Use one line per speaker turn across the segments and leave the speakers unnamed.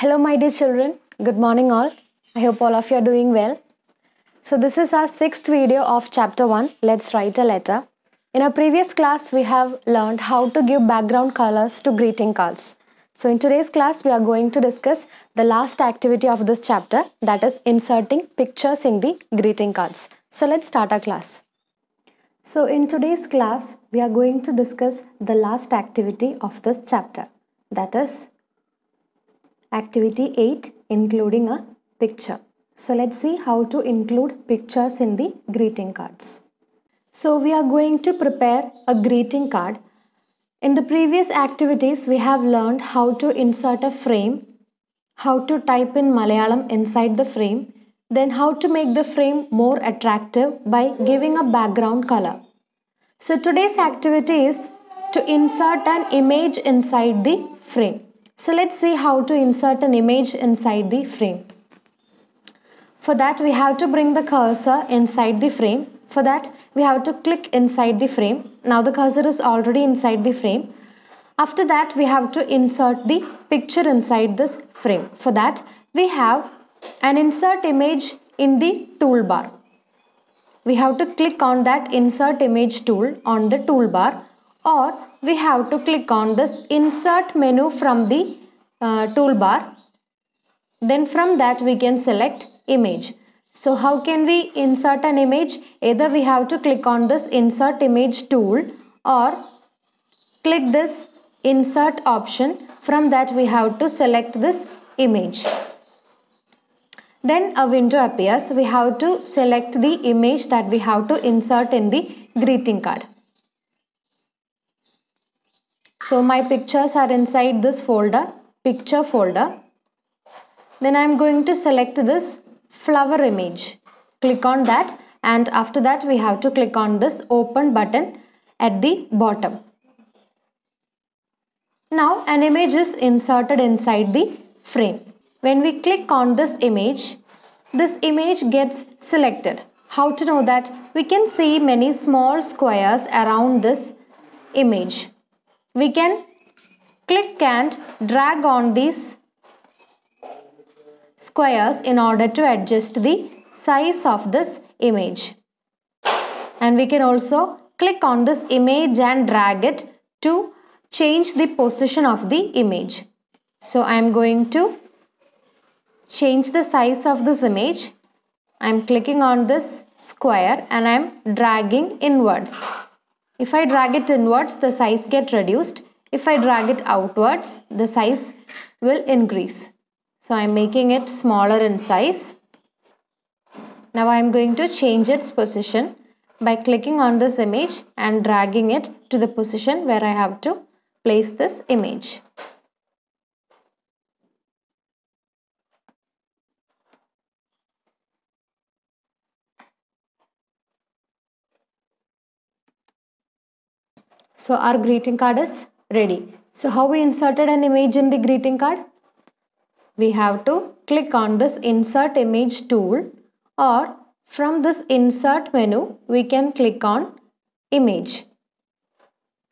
Hello, my dear children. Good morning, all. I hope all of you are doing well. So, this is our sixth video of chapter 1. Let's write a letter. In our previous class, we have learned how to give background colors to greeting cards. So, in today's class, we are going to discuss the last activity of this chapter, that is inserting pictures in the greeting cards. So, let's start our class. So, in today's class, we are going to discuss the last activity of this chapter, that is Activity 8, including a picture. So let's see how to include pictures in the greeting cards. So we are going to prepare a greeting card. In the previous activities, we have learned how to insert a frame, how to type in Malayalam inside the frame, then how to make the frame more attractive by giving a background color. So today's activity is to insert an image inside the frame. So let's see how to insert an image inside the frame. For that we have to bring the cursor inside the frame. For that we have to click inside the frame. Now the cursor is already inside the frame. After that we have to insert the picture inside this frame. For that we have an insert image in the toolbar. We have to click on that insert image tool on the toolbar, or we have to click on this insert menu from the toolbar. Then from that we can select image. So how can we insert an image? Either we have to click on this insert image tool or click this insert option. From that we have to select this image. Then a window appears. We have to select the image that we have to insert in the greeting card. So my pictures are inside this folder, picture folder. Then I am going to select this flower image. Click on that, and after that we have to click on this open button at the bottom. Now an image is inserted inside the frame. When we click on this image gets selected. How to know that? We can see many small squares around this image. We can click and drag on these squares in order to adjust the size of this image. And we can also click on this image and drag it to change the position of the image. So I am going to change the size of this image. I am clicking on this square and I am dragging inwards. If I drag it inwards, the size gets reduced. If I drag it outwards, the size will increase. So I am making it smaller in size. Now I am going to change its position by clicking on this image and dragging it to the position where I have to place this image. So our greeting card is ready. So how we inserted an image in the greeting card? We have to click on this insert image tool, or from this insert menu we can click on image.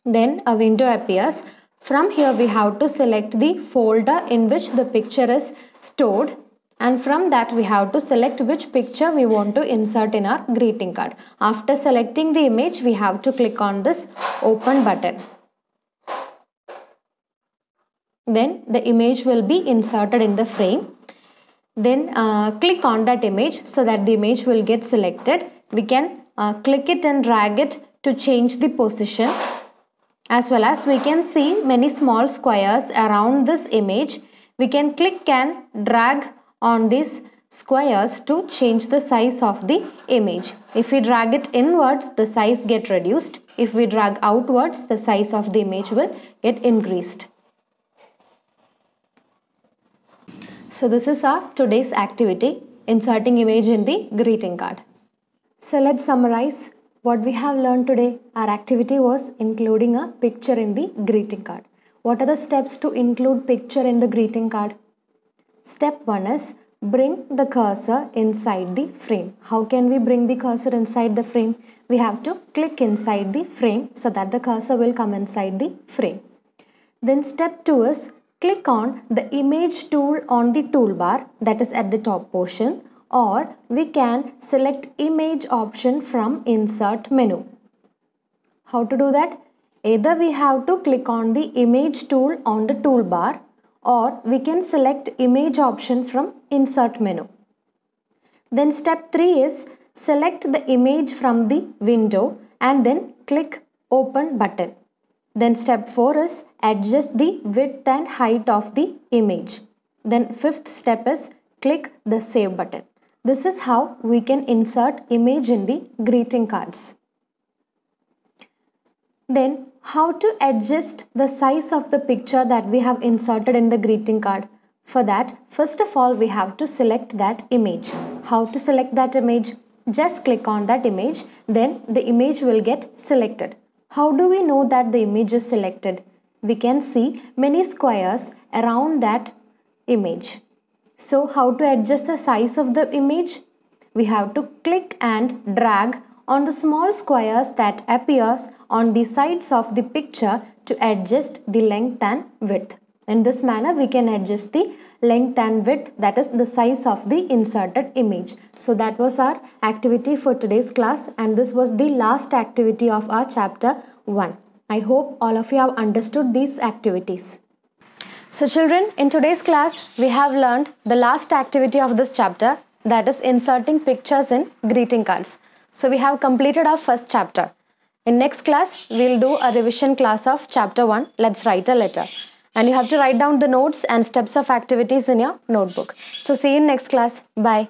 Then a window appears. From here we have to select the folder in which the picture is stored, and from that we have to select which picture we want to insert in our greeting card. After selecting the image, we have to click on this open button. Then the image will be inserted in the frame. Then click on that image so that the image will get selected. We can click it and drag it to change the position. As well as we can see many small squares around this image. We can click and drag on these squares to change the size of the image. If we drag it inwards, the size gets reduced. If we drag outwards, the size of the image will get increased. So this is our today's activity, inserting image in the greeting card. So let's summarize what we have learned today. Our activity was including a picture in the greeting card. What are the steps to include picture in the greeting card? Step 1 is bring the cursor inside the frame. How can we bring the cursor inside the frame? We have to click inside the frame so that the cursor will come inside the frame. Then step 2 is click on the image tool on the toolbar, that is at the top portion, or we can select image option from insert menu. How to do that? Either we have to click on the image tool on the toolbar, or we can select image option from insert menu. Then step 3 is select the image from the window and then click open button. Then step 4 is adjust the width and height of the image. Then 5th step is click the save button. This is how we can insert image in the greeting cards. Then how to adjust the size of the picture that we have inserted in the greeting card? For that, first of all, we have to select that image. How to select that image? Just click on that image, then the image will get selected. How do we know that the image is selected? We can see many squares around that image. So how to adjust the size of the image? We have to click and drag on the small squares that appears on the sides of the picture to adjust the length and width. In this manner, we can adjust the length and width, that is the size of the inserted image. So that was our activity for today's class, and this was the last activity of our chapter 1. I hope all of you have understood these activities. So children, in today's class, we have learned the last activity of this chapter, that is inserting pictures in greeting cards. So we have completed our first chapter. In next class, we'll do a revision class of chapter 1, Let's Write a Letter. And you have to write down the notes and steps of activities in your notebook. So see you in next class. Bye.